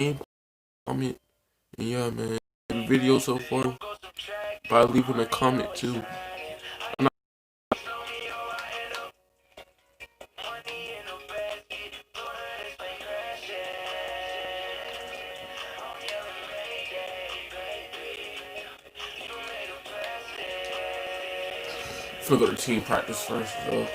comment. And yeah, man, the video so far. Probably leaving a comment too. I'm gonna go to team practice first, though.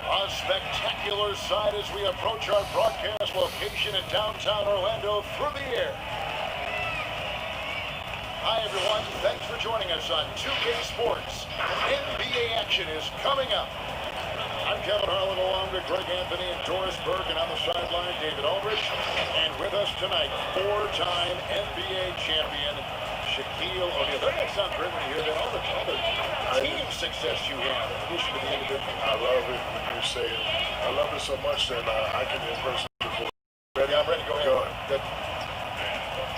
A spectacular sight as we approach our broadcast location in downtown Orlando through the air. Hi everyone, thanks for joining us on 2K Sports. NBA action is coming up. I'm Kevin Harlan along with Greg Anthony and Doris Burke, and on the sideline, David Aldridge. And with us tonight, four-time NBA champion, Shaquille O'Neal. Doesn't it sound great when you hear that? All the team success you have in addition to the individual. I love it when you say it. I love it so much that I can impress people. Ready? I'm ready. Go ahead. Go ahead.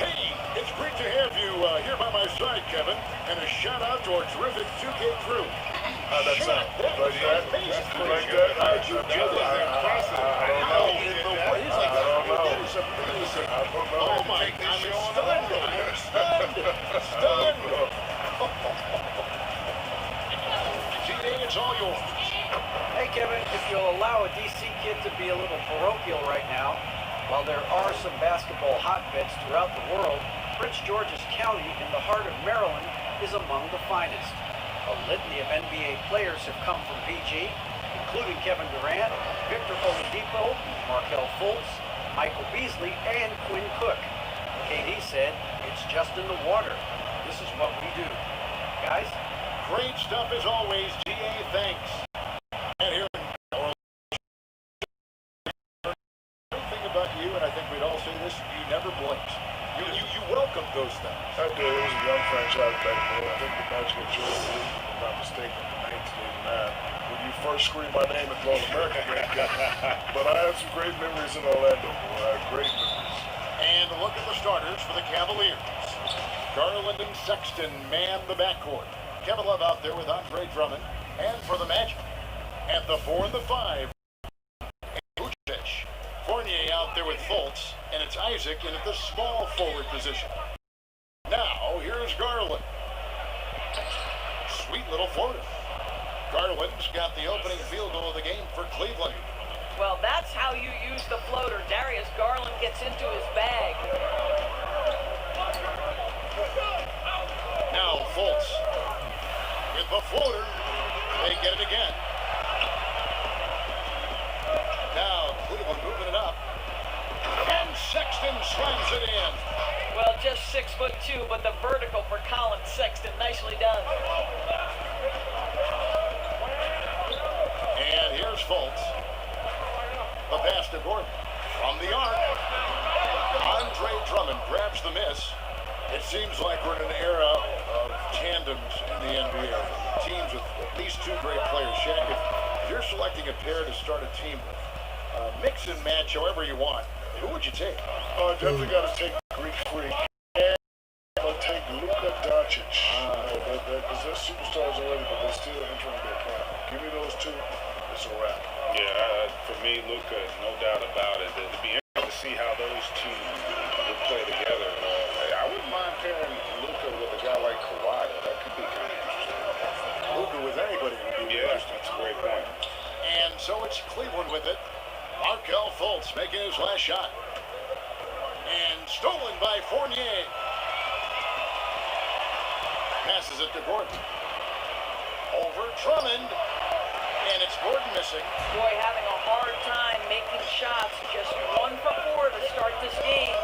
Hey, it's great to have you here by my side, Kevin. And a shout out to our terrific 2K crew. How'd that sound? Like that? Like that? How did you do that? How in the world? I don't know. That is amazing. I don't know. Oh my, I'm stunned. It's all yours. Hey Kevin, if you'll allow a DC kid to be a little parochial right now, while there are some basketball hotbeds throughout the world, Prince George's County in the heart of Maryland is among the finest. A litany of NBA players have come from PG, including Kevin Durant, Victor Oladipo, Markelle Fultz, Michael Beasley, and Quinn Cook. KD said, "It's just in the water. This is what we do." Guys? Great stuff as always, GA, thanks. And here in Orlando, one thing about you, and I think we'd all say this, you never blinked. You welcomed those things. I did. It was a young franchise back then. I think the Magic of Jordan, if I'm not mistaken, in 1989, when you first screamed my name at the All-American game. But I have some great memories in Orlando, boy. Great memories. And look at the starters for the Cavaliers. Garland and Sexton man the backcourt. Kevin Love out there with Andre Drummond. And for the Magic, at the 4 and the 5, Vucevic. Fournier out there with Fultz, and it's Isaac in at the small forward position. Now, here's Garland. Sweet little floater. Garland's got the opening field goal of the game for Cleveland. Well, that's how you use the floater. Darius Garland gets into his bag. Now, Fultz. With the floater, they get it again. Now, Cleveland moving it up. And Sexton slams it in. Well, just 6'2", but the vertical for Colin Sexton, nicely done. And here's Fultz. The pass to Gordon. From the arc. Andre Drummond grabs the miss. It seems like we're in an era of tandems in the NBA. Teams with at least two great players. Shaq, if If you're selecting a pair to start a team with, mix and match however you want, who would you take? Definitely got to take Greek Freak. And I'll take Luka Doncic. Because they're superstars already, but they're still entering their prime. Give me those two, it's a wrap. Yeah, for me, Luka, no doubt about it. It'd be interesting to see how those two would play together. I wouldn't mind pairing Luka with a guy like Kawhi. That could be kind of interesting. Luka with anybody would be Yeah, interesting. that's a great point. And so it's Cleveland with it. Markelle Fultz making his last shot. And stolen by Fournier. Passes it to Gordon. Over Drummond. And it's Gordon missing. Boy, having a hard time making shots. Just 1 for 4 to start this game.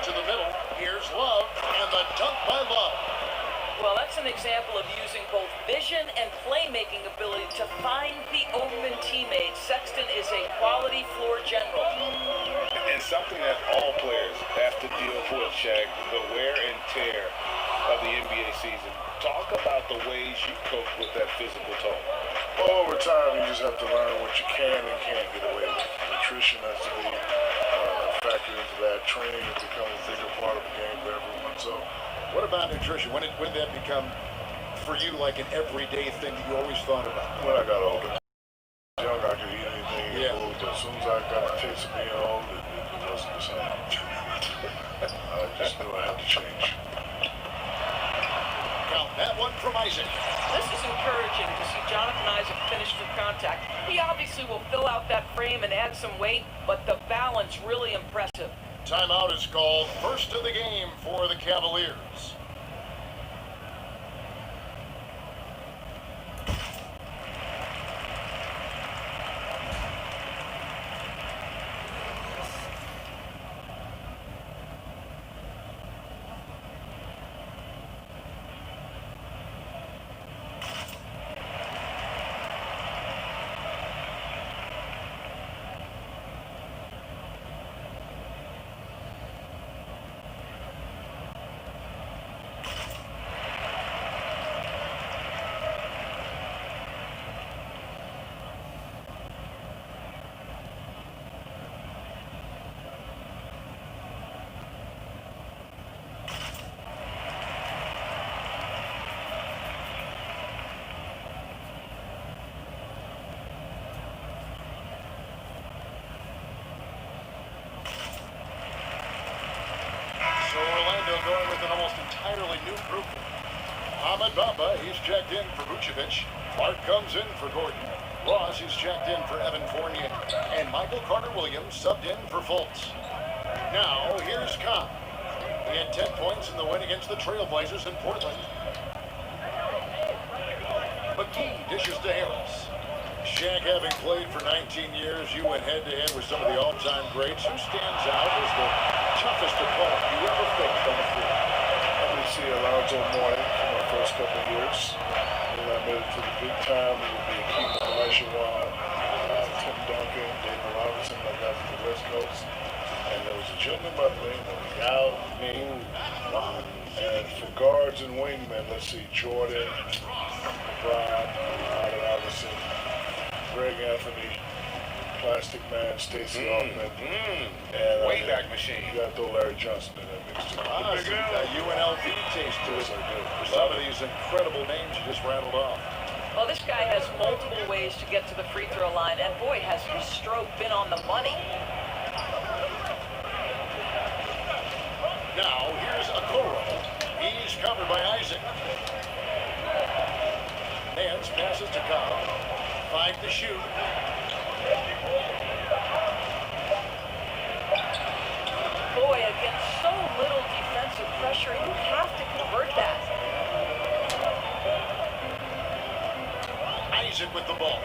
To the middle. Here's Love. And the dunk by Love. Well, that's an example of using both vision and playmaking ability to find the open teammates. Sexton is a quality floor general. And something that all players have to deal with, Shaq, the wear and tear of the NBA season. Talk about the ways you cope with that physical toll. Over time, you just have to learn what you can and can't get away with. Nutrition has to be a factor into that. Training has become a bigger part of the game for everyone. So, What about nutrition? When did that become, for you, like an everyday thing that you always thought about? when I got older, young, I could eat anything and Yeah. move, but as soon as I got the taste of being old, it wasn't the same. I just knew I had to change. Count that one from Isaac. This is encouraging to see Jonathan Isaac finish through contact. He obviously will fill out that frame and add some weight, but the balance really impressive. Timeout is called. First of the game for the Cavaliers. So Orlando going with an almost entirely new group. Ahmed Bamba, he's checked in for Vucevic. Clark comes in for Gordon. Ross, he's checked in for Evan Fournier. And Michael Carter-Williams subbed in for Fultz. Now, here's Cobb. He had 10 points in the win against the Trailblazers in Portland. McGee dishes to Harris. Shaq, having played for 19 years, you went head-to-head with some of the all-time greats. Who stands out as the toughest opponent you ever faced on the floor? I would see Alonzo Mourning for my first couple of years. When I made it to the big time, it would be Keith Olajuwon, Tim Duncan, David Robinson, I got to the West Coast. And there was a gentleman by the name of Yao Ming. And for guards and wingmen, let's see, Jordan, LeBron, Allen Iverson, Greg Anthony, Plastic Man, Stacey Hoffman, and Wayback Machine. you got to throw Larry Johnson in that mix too. Some UNLV taste to it. Yes, I do. For some of these incredible names you just rattled off. Well, this guy has multiple ways to get to the free throw line, and boy, has his stroke been on the money. Now, here's Okoro. He's covered by Isaac. Nance passes to Cobb. 5 to shoot. Boy, against so little defensive pressure, you have to convert that. Isaac with the ball.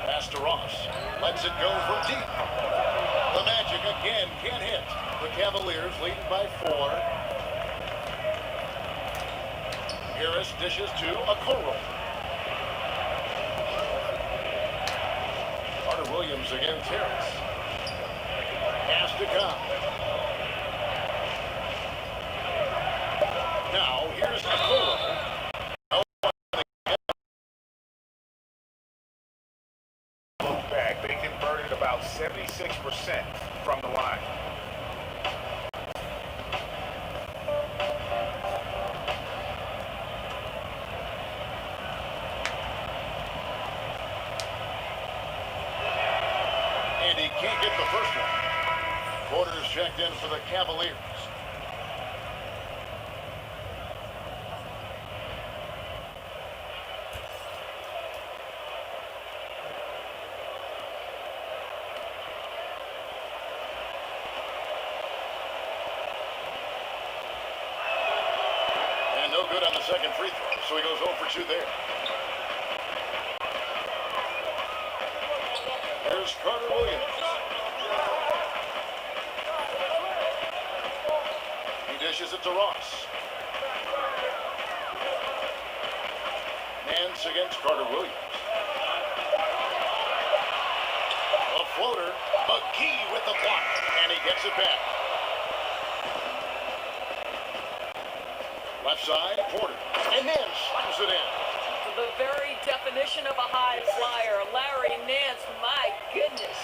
Pass to Ross. Lets it go from deep. The Magic again can't hit. The Cavaliers leading by 4. Harris dishes to Okoro. Carter-Williams against Harris. Pass to Cobb. 46% from the line. And he can't get the first one. Porter's checked in for the Cavaliers. And no good on the second free throw, so he goes 0 for 2 there. Here's Carter Williams. He dishes it to Ross. Nance against Carter Williams. A floater. McGee with the block, and he gets it back. Left side, Porter. And Nance slams it in. The very definition of a high flyer, Larry Nance, my goodness.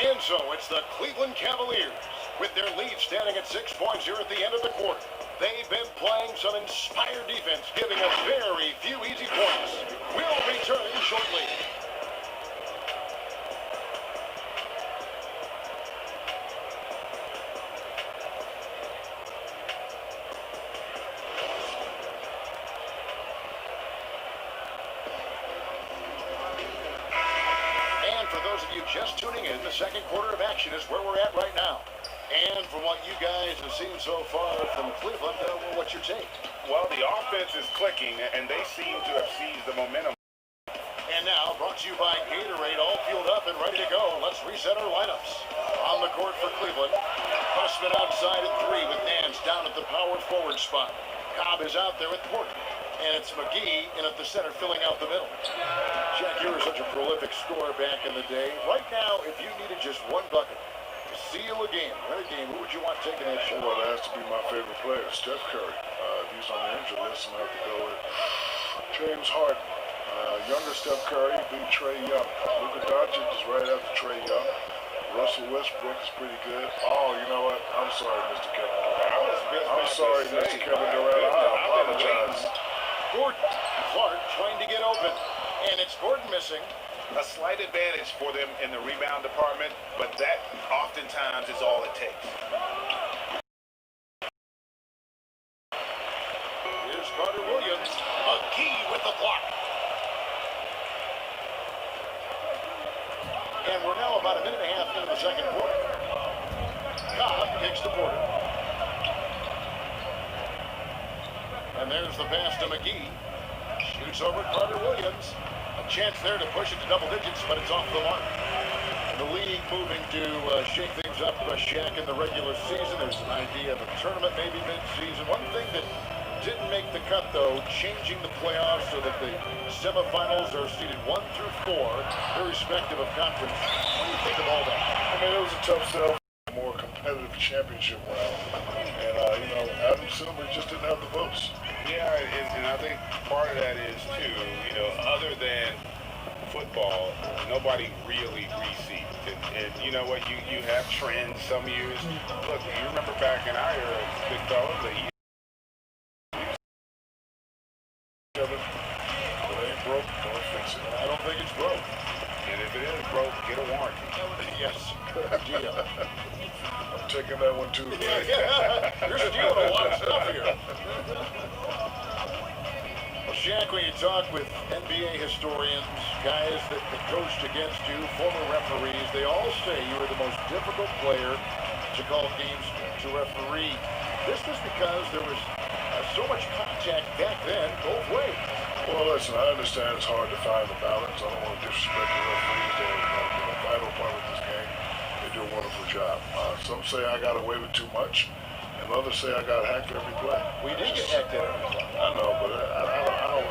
And so it's the Cleveland Cavaliers with their lead standing at 6 points here at the end of the quarter. They've been playing some inspired defense, giving us very few easy points. We'll return shortly. Just tuning in, the second quarter of action is where we're at right now. And from what you guys have seen so far from Cleveland, what's your take? Well, the offense is clicking, and they seem to have seized the momentum. And now, brought to you by Gatorade, all fueled up and ready to go. Let's reset our lineups. On the court for Cleveland, Hussman outside at 3 with Nance down at the power forward spot. Cobb is out there with Porter. And it's McGee in at the center, filling out the middle. Jack, you were such a prolific scorer back in the day. Right now, if you needed just one bucket to seal a game, win a game, who would you want taking that shot? Well, that has to be my favorite player, Steph Curry. If he's on the injury list, I'm going to have to go with James Harden. Younger Steph Curry beat Trae Young. Luka Doncic is right after Trae Young. Russell Westbrook is pretty good. Oh, you know what? I'm sorry, Mr. Kevin Durant. I'm sorry, Mr. Kevin Durant. I apologize. Gordon. Clark trying to get open. And it's Gordon missing. A slight advantage for them in the rebound department, but that oftentimes is all it takes. Here's Carter Williams. McGee with the block. And we're now about a minute and a half into the second quarter. Cobb kicks to Porter. And there's the pass to McGee. Shoots over Carter Williams. A chance there to push it to double digits, but it's off the mark. The league moving to shake things up, Shaq, in the regular season. There's an idea of a tournament maybe mid-season. One thing that didn't make the cut, though, changing the playoffs so that the semifinals are seeded 1 through 4, irrespective of conference. What do you think of all that? I mean, it was a tough sell. More competitive championship round. And, Adam Silver just didn't have the votes. Yeah, and I think part of that is, too, other than football, nobody really reseeds. And you know what, you have trends some years. Look, you remember back in our era, big fellas, Kevin, if it ain't broke, don't fix it. I don't think it's broke. and if it is broke, get a warranty. Yes, deal. I'm taking that one too. You're stealing a lot of stuff here. Well, Shaq, when you talk with NBA historians, guys that coached against you, former referees, they all say you were the most difficult player to call games to referee. This was because there was so much contact back then, both ways. Well, listen, I understand it's hard to find the balance. I don't want to disrespect the referees. They're a vital part of this game. They do a wonderful job. Some say I got away with too much, and others say I got hacked every play. We did get hacked every play. I know, but I don't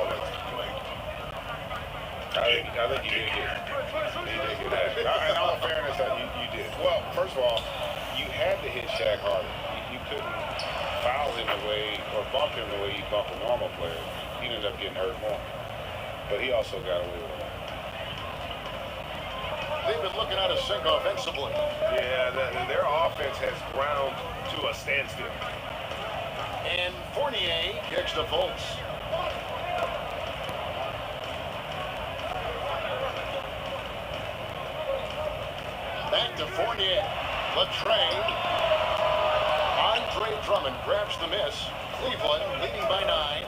like to complain. I think you did get hacked. In all fairness, you did. Well, first of all, you had to hit Shaq harder. You couldn't foul him the way or bump him the way you bump a normal player. He ended up getting hurt more. But he also got away with it. they've been looking out of sync offensively. Yeah, their offense has ground to a standstill. And Fournier kicks to Fultz. Back to Fournier. Latrey. Andre Drummond grabs the miss. Cleveland leading by 9.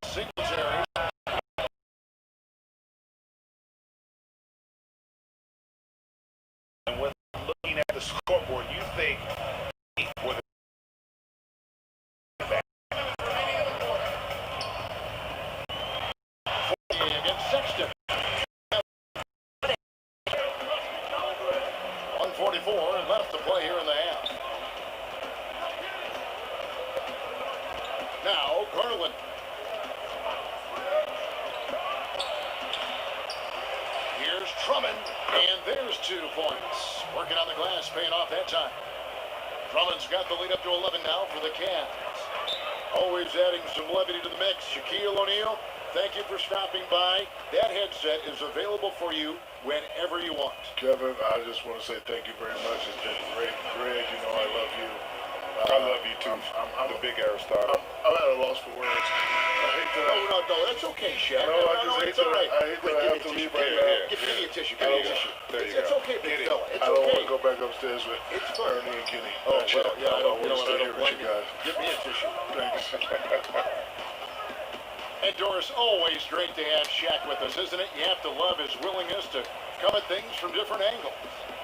Singletary. And with looking at the scoreboard, you think with Fournier against Sexton. 1:44 left to play here in the half. Now, Garland. Here's Drummond, and there's 2 points. Working on the glass, paying off that time. Drummond's got the lead up to 11 now for the Cavs. Always adding some levity to the mix. Shaquille O'Neal, thank you for stopping by. That headset is available for you whenever you want. Kevin, I just want to say thank you very much. It's been great. Greg, you know I love you. I love you too. I'm the big Aristotle. I'm at a loss for words. I hate that. No, that's okay, Shaq. No, I just hate it's that. all right. I hate that I have to leave right now. Give me a tissue. Give me a tissue. There you It's go. okay, big Get it. fella. It's I don't want okay. to go back upstairs with It's fine. Ernie and Kenny. Oh, That's it. well, yeah, I don't want to stay here with blame you guys. Give me a tissue. Thanks. And Doris, always great to have Shaq with us, isn't it? You have to love his willingness to come at things from different angles.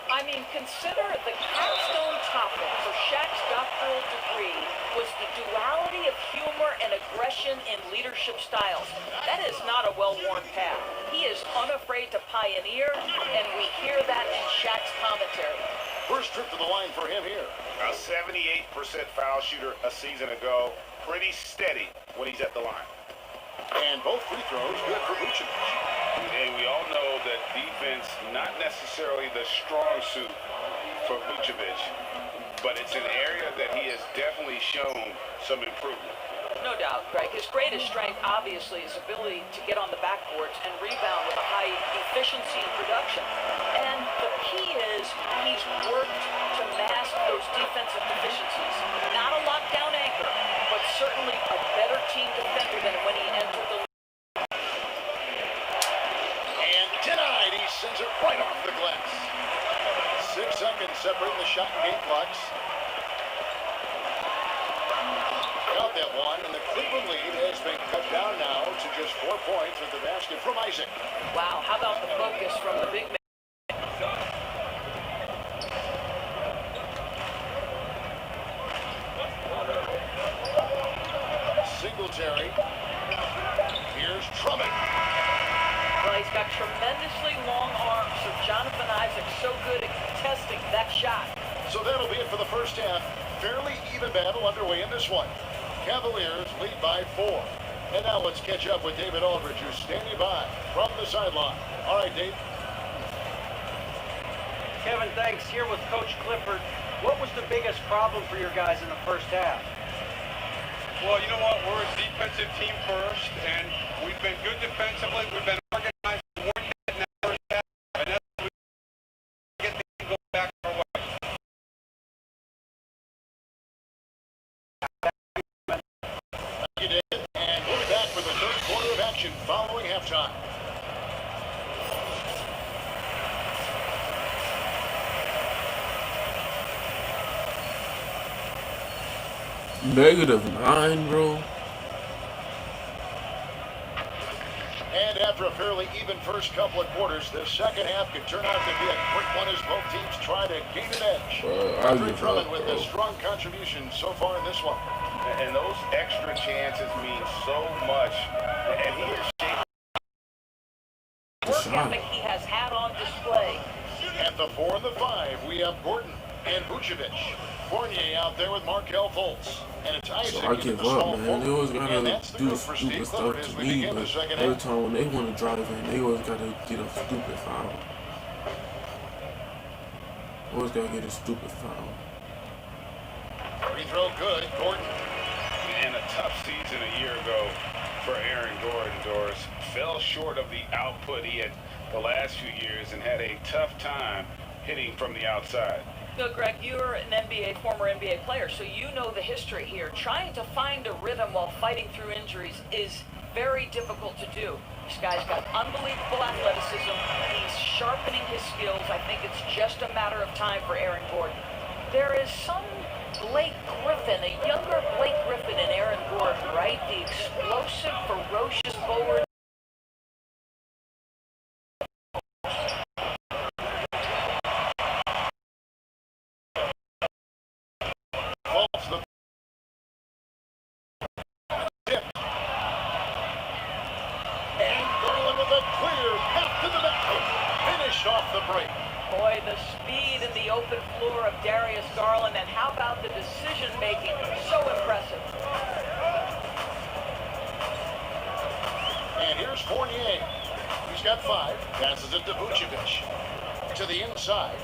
I mean, consider the capstone topic for Shaq's doctoral degree was the duality of humor and aggression in leadership styles. That is not a well-worn path. He is unafraid to pioneer, and we hear that in Shaq's commentary. First trip to the line for him here. A 78% foul shooter a season ago. Pretty steady when he's at the line. And both free throws good for Vucevic. And we all know that defense, not necessarily the strong suit for Vucevic, but it's an area that he has definitely shown some improvement. No doubt, Greg. His greatest strength, obviously, is ability to get on the backboards and rebound with a high efficiency in production. And the key is he's worked to mask those defensive deficiencies. Not a lockdown anchor, but certainly a better team defender than when he entered the league. And denied. He sends it right off the glass. 6 seconds separating the shot and game clocks. Got that one, and the Cleveland lead has been cut down now to just 4 points with the basket from Isaac. Wow, how about the focus from the big man? Singletary. Here's Drummond. Well, he's got tremendously long arms, so Jonathan Isaac's so good at contesting that shot. So that'll be it for the first half. Fairly even battle underway in this one. Cavaliers lead by 4. And now let's catch up with David Aldridge, who's standing by from the sideline. All right, Dave. Kevin, thanks. Here with Coach Clifford. What was the biggest problem for your guys in the first half? Well, you know what? We're a defensive team first, and we've been good defensively. We've been organized. We weren't hitting that first half, and that's what we get things going back our way. You did. And we're back for the third quarter of action following halftime. -9, bro. And after a fairly even first couple of quarters, the second half could turn out to be a quick one as both teams try to gain an edge. I Andre give Drummond up, with bro. a strong contribution so far in this one. And those extra chances mean so much. And he is shaping. Work shot. ethic he has had on display. At the 4 and the 5, we have Gordon and Vucevic. Fournier out there with Markelle Fultz. And it's Isaac So I into give the small up, man. They always forward. gotta And that's the do move for stupid Steve stuff Clifford as to we me, begin the but second every half. time when they want to drive in, they always gotta get a stupid foul. Always gotta get a stupid foul. Free throw good. Gordon. And a tough season a year ago for Aaron Gordon, Doris. Fell short of the output he had the last few years and had a tough time hitting from the outside. No, Greg, you're an former NBA player, so you know the history here. Trying to find a rhythm while fighting through injuries is very difficult to do. This guy's got unbelievable athleticism. He's sharpening his skills. I think it's just a matter of time for Aaron Gordon. There is some Blake Griffin, a younger Blake Griffin in Aaron Gordon, right? The explosive, ferocious forward. Off the break. Boy, the speed and the open floor of Darius Garland, and how about the decision making? So impressive. And here's Fournier. He's got 5. Passes it to Vucevic. To the inside.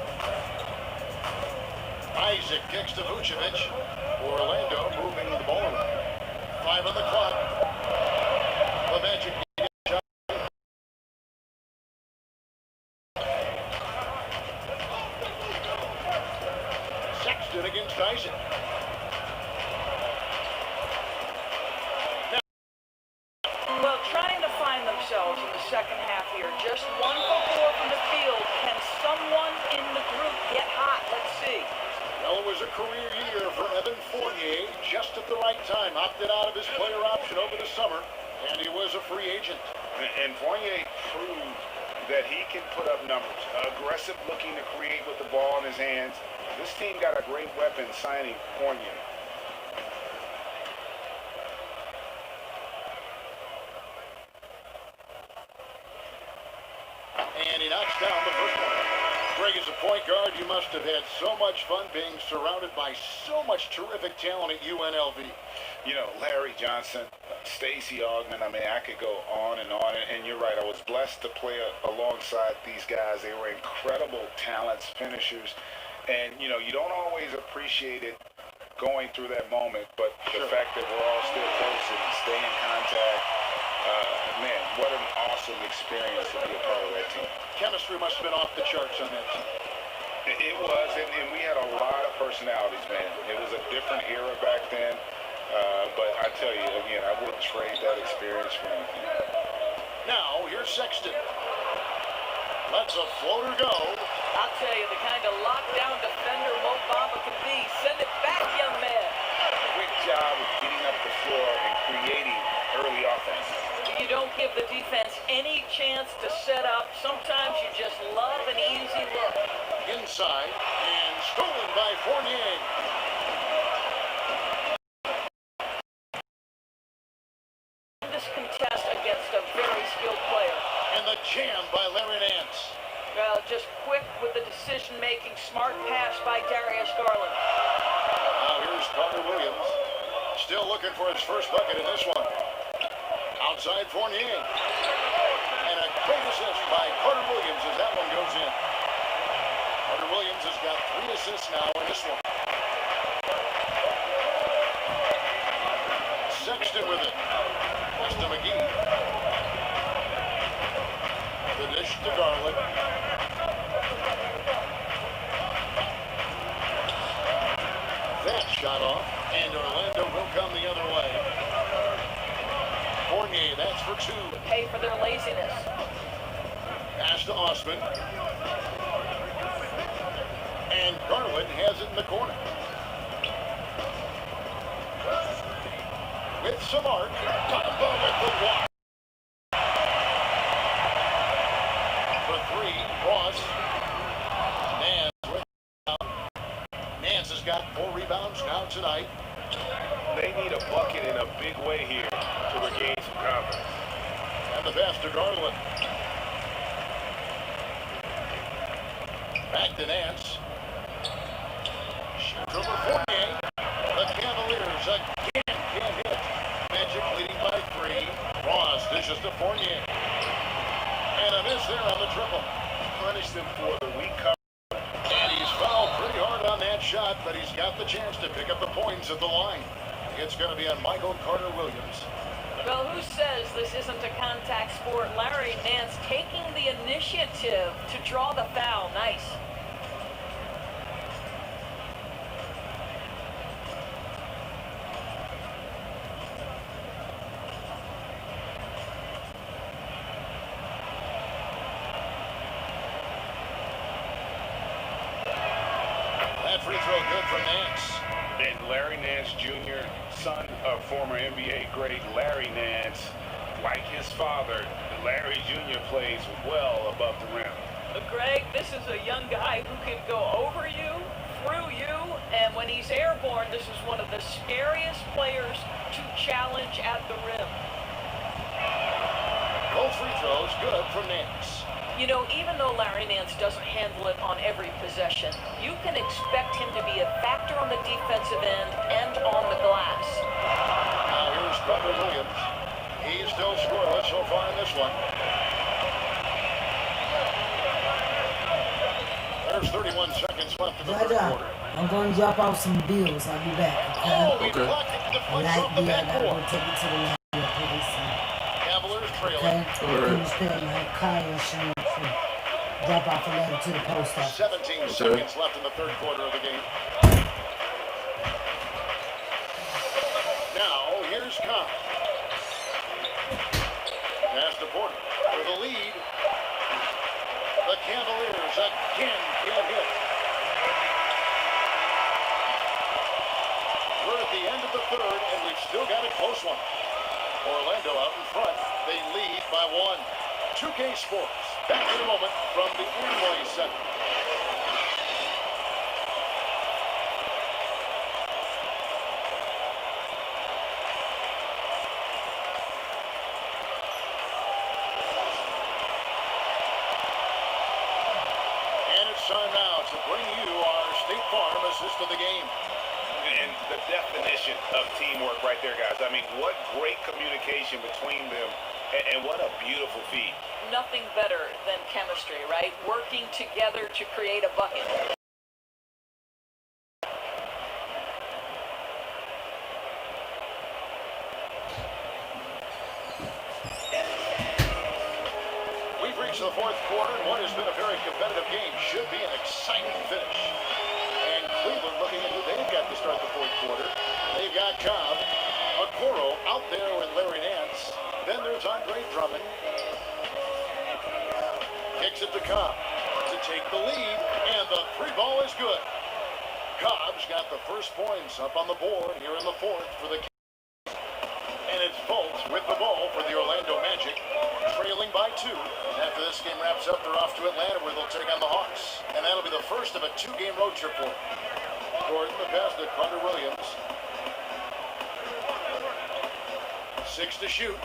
Isaac kicks to Vucevic. Orlando moving the ball. 5 on the clock. The Magic. Against Isaac. Well, trying to find themselves in the second half here. Just 1 for 4 from the field. Can someone in the group get hot? Let's see. Well, it was a career year for Evan Fournier. Just at the right time. Opted out of his player option over the summer. And he was a free agent. And Fournier proved that he can put up numbers. Aggressive looking to create with the ball in his hands. This team got a great weapon signing Fournier. And he knocks down the first one. Greg, as a point guard, you must have had so much fun being surrounded by so much terrific talent at UNLV. You know, Larry Johnson, Stacey Augmon, I mean, I could go on. And you're right, I was blessed to play alongside these guys. They were incredible talents, finishers. And, you know, you don't always appreciate it going through that moment, but the fact that we're all still close and stay in contact, man, what an awesome experience to be a part of that team. Chemistry must have been off the charts on that team. It was, and we had a lot of personalities, man. It was a different era back then, but I tell you, again, I wouldn't trade that experience for anything. Now, here's Sexton. Lets a floater go. I'll tell you, the kind of lockdown defender Mo Bamba can be. Send it back, young man. Quick job of getting up the floor and creating early offense. You don't give the defense any chance to set up. Sometimes you just love an easy look. Inside and stolen by Fournier. This contest against a very skilled player. And the jam by Larry Nance. Well, just quick with the decision-making, smart pass by Darius Garland. Now here's Carter Williams. Still looking for his first bucket in this one. Outside Fournier. And a great assist by Carter Williams as that one goes in. Carter Williams has got 3 assists now in this one. Sexton with it. Weston McGee. The dish to Garland. That shot off, and Orlando will come the other way. Fournier, that's for 2. Pay for their laziness. Pass to Osman. And Garland has it in the corner. With some arc, Bamba with the walk. For 3, Ross. Nance has got 4 rebounds now tonight. They need a bucket in a big way here to regain some confidence. And the pass to Garland. Back to Nance. Shoots over Fournier. The Cavaliers again can't hit. Magic leading by 3. Ross dishes to Fournier. And a miss there on the triple. Punish them for the weak cover. And he's fouled pretty hard on that shot, but he's got the chance to pick up the points at the line. It's going to be on Michael Carter Williams. Well, who says this isn't a contact sport? Larry Nance taking the initiative to draw the foul. Nice. That free throw good from Nance. And Larry Nance Jr., son of former NBA great Larry Nance, like his father, Larry Jr. plays well above the rim. Greg, this is a young guy who can go over you, through you, and when he's airborne, this is one of the scariest players to challenge at the rim. Both free throws good from Nance. You know, even though Larry Nance doesn't handle it on every possession, you can expect him to be a factor on the defensive end and on the glass. Now here's Butler Williams. He's still scoreless so far in this one. There's 31 seconds left in the third quarter. I'm going to drop off some bills. I'll be back. Oh, he Okay. blocked it. Deflects Right off the there, I gotta go backboard. take it to the line. Cavaliers trailing. Okay? Alright. Finish paying my car insurance and drop off a letter to the post office. 17 seconds left in the third quarter of the game. Now, here's Cobb. Pass to Porter for the lead. The Cavaliers again can't hit. We're at the end of the third, and we've still got a close one. Orlando out in front. They lead by 1. 2K Sports. Back in a moment from the Amway Center. And it's time now to bring you our State Farm assist of the game. And the definition of teamwork right there, guys. I mean, what great communication between them, and what a beautiful feat. Nothing better than chemistry, right? Working together to create a bucket. We've reached the fourth quarter, and what has been a very competitive game should be an exciting finish. And Cleveland looking at who they've got to start the fourth quarter. They've got Cobb, Okoro out there with Larry Nance. Then there's Andre Drummond. Kicks it to Cobb to take the lead, and the three ball is good. Cobb's got the first points up on the board here in the fourth for the Kings. And it's Fultz with the ball for the Orlando Magic, trailing by 2. And after this game wraps up, they're off to Atlanta where they'll take on the Hawks. And that'll be the first of a 2-game road trip for them. Gordon, the pass to Carter Williams. 6 to shoot.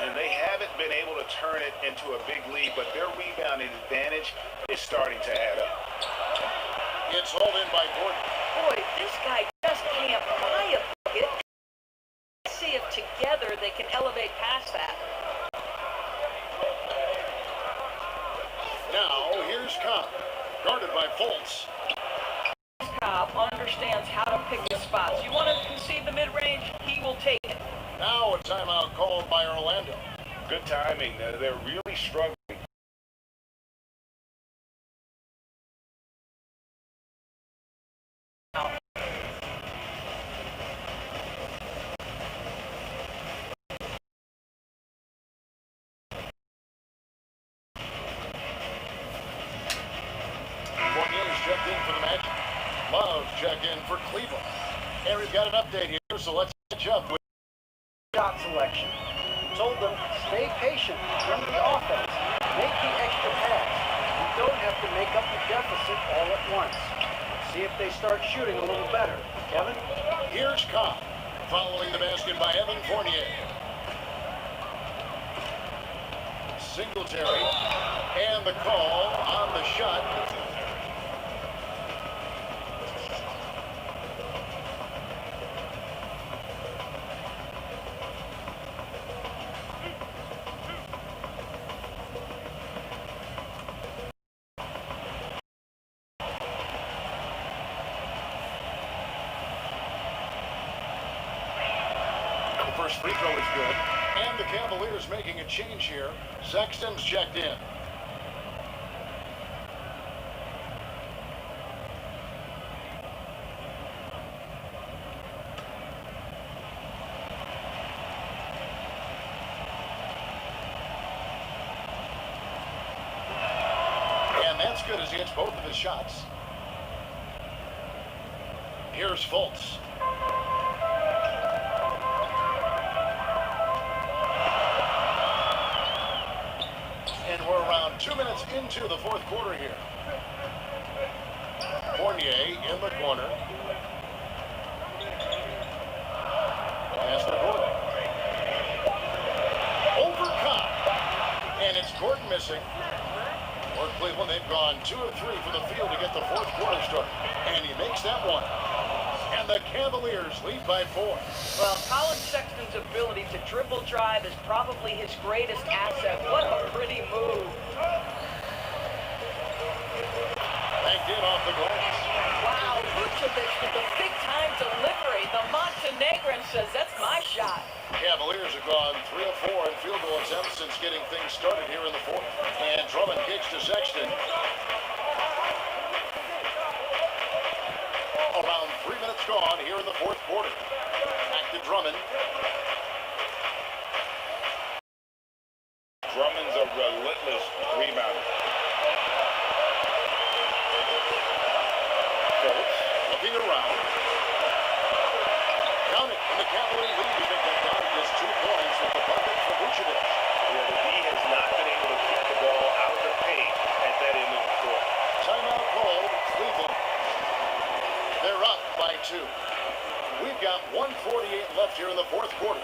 And they haven't been able to turn it into a big lead, but their rebounding advantage is starting to add up. It's hauled in by Gordon. Boy, this guy just can't buy a bucket. Let's see if together they can elevate past that. Now, here's Cobb, guarded by Fultz. Cobb understands how to pick his spots. You want to concede the mid-range, he will take it. Now a timeout called by Orlando. Good timing. They're really struggling. Fournier's checked in for the Magic. Love checked in for Cleveland. And we've got an update here, so let's catch up with Shot selection. Told them, stay patient, run the offense, make the extra pass. You don't have to make up the deficit all at once. See if they start shooting a little better. Kevin? Here's Cobb, following the basket by Evan Fournier. Singletary, and the call on the shot. first free throw is good. And the Cavaliers making a change here. Sexton's checked in. And that's good as he hits both of his shots. Here's Fultz. And we're around 2 minutes into the fourth quarter here. Fournier in the corner. Pass to Gordon. Over Cobb. And it's Gordon missing. For Cleveland, they've gone 2 of 3 from the field to get the fourth quarter started. And he makes that one. And the Cavaliers lead by 4. Well, Colin Sexton's ability to dribble drive is probably his greatest asset. What a pretty move. Banked in off the glass. Wow, Vucevic with the big-time delivery. The Montenegrin says, that's my shot. Cavaliers have gone 3 of 4 in field goal attempts since getting things started here in the fourth. And Drummond kicks to Sexton. Around 3 minutes gone here in the fourth quarter. Back to Drummond. Drummond's a relentless rebounder. Fultz looking around. Count it. And the Cavalier lead. We think they've got just 2 points with the bucket for Vucevic. Yeah, the D has not been able to keep the ball out of the paint at that end of the court. Timeout called. Cleveland. They're up by 2. We've got 1:48 left here in the fourth quarter.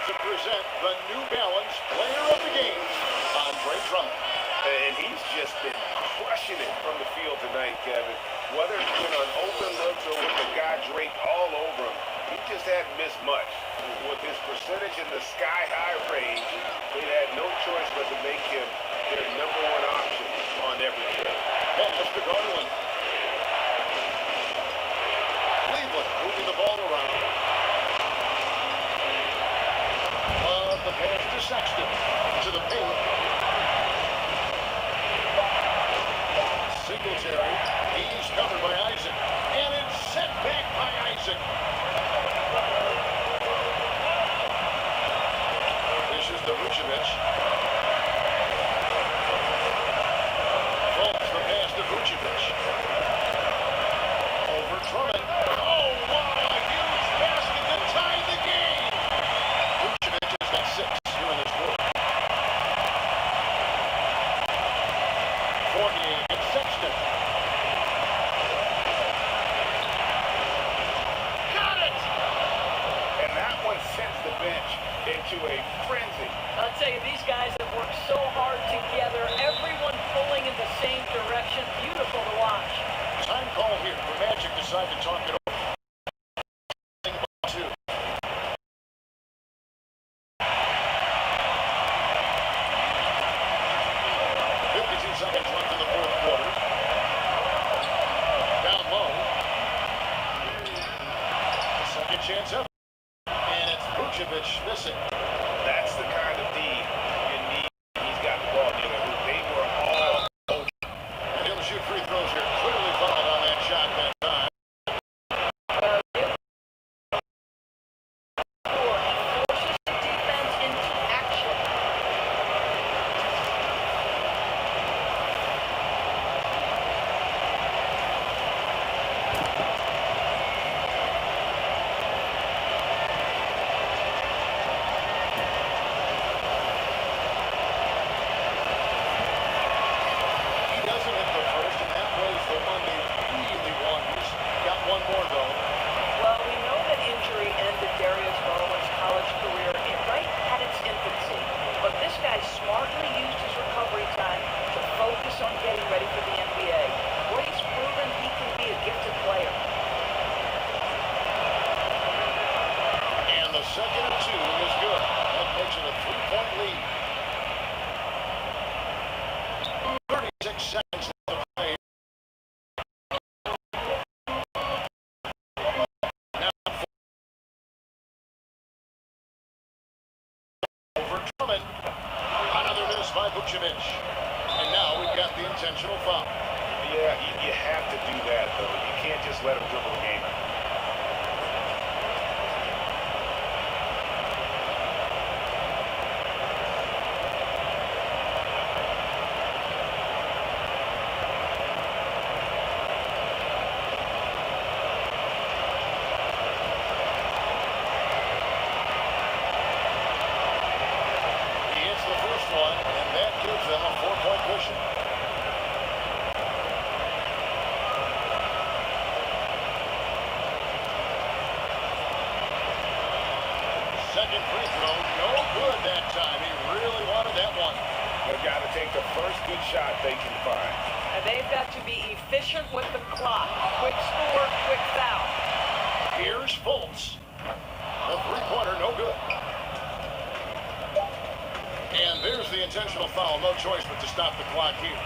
To present the New Balance Player of the Game, Andre Drummond. And he's just been crushing it from the field tonight, Kevin. Whether it's been on open looks or with the guy draped all over him, he just hadn't missed much. With his percentage in the sky-high range, they had no choice but to make him their #1 option on every trip. Pass to Garland. Cleveland moving the ball around. The pass to Sexton. To the paint. Singletary. He's covered by Isaac. And it's set back by Isaac. Dishes to Vucevic. Fultz the pass to Vucevic. Over Drummond. Oh, wow! A huge basket to tie the game. Vucevic has got 6 here in this quarter. Fournier and Sexton. Got it! And that one sends the bench into a frenzy. I'll tell you, these guys have worked so hard together. Everyone pulling in the same direction. Beautiful to watch. Time call here for Magic decide to talk it over. 2. 52 seconds left in the fourth quarter. Down low. Second chance up. And it's Vucevic missing. That's the kind of D you need. He's Vucevic. And now we've got the intentional foul. Yeah, you have to do that, though. You can't just let him dribble the game out. He hits the first one, and that gives them a 4-point cushion. Second free throw, no good that time. He really wanted that one. They've got to take the first good shot they can find. And they've got to be efficient with the clock. Quick score, quick foul. Here's Fultz. The three-pointer, no good. And there's the intentional foul. No choice but to stop the clock here.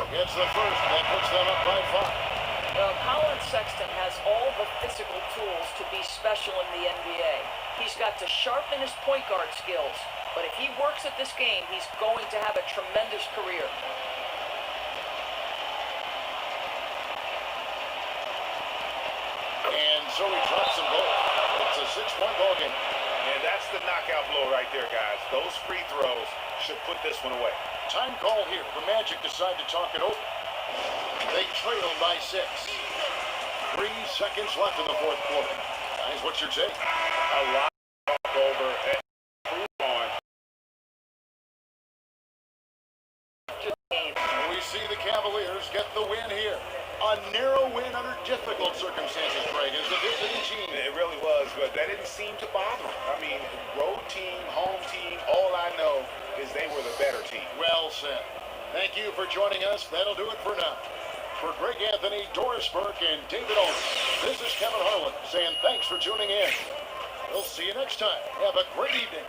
Gets the first. That puts them up by 5. Well, Colin Sexton has all the physical tools to be special in the NBA. He's got to sharpen his point guard skills, but if he works at this game, he's going to have a tremendous career. And so he drops them both. It's a 6-point ball game. And that's the knockout blow right there, guys. Those free throws should put this one away. Time call here. The Magic decide to talk it over. They trail by 6. 3 seconds left in the fourth quarter. Guys, what's your take? A lot to talk over and improve on. We see the Cavaliers get the win here. A narrow win under difficult circumstances, Greg, as the visiting team. It really was, but that didn't seem to bother them. I mean, road team, home team, all I know is they were the better team. Well said. Thank you for joining us. That'll do it for now. For Greg Anthony, Doris Burke, and David Owens, this is Kevin Harlan saying thanks for tuning in. We'll see you next time. Have a great evening.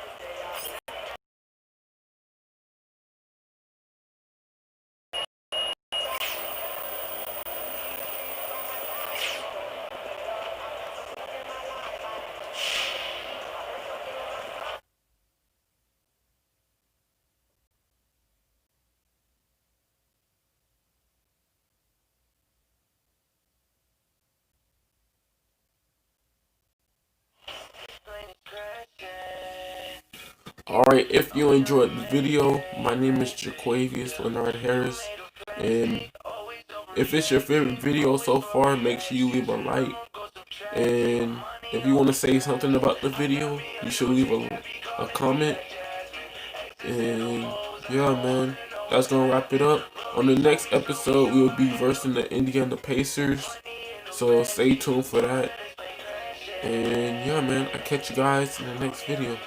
Alright, if you enjoyed the video, my name is Jaquavius Leonard Harris, and if it's your favorite video so far, make sure you leave a like, and if you want to say something about the video, you should leave a comment, and yeah man, that's gonna wrap it up. On the next episode, we will be versing the Indiana Pacers, so stay tuned for that, and yeah man, I'll catch you guys in the next video.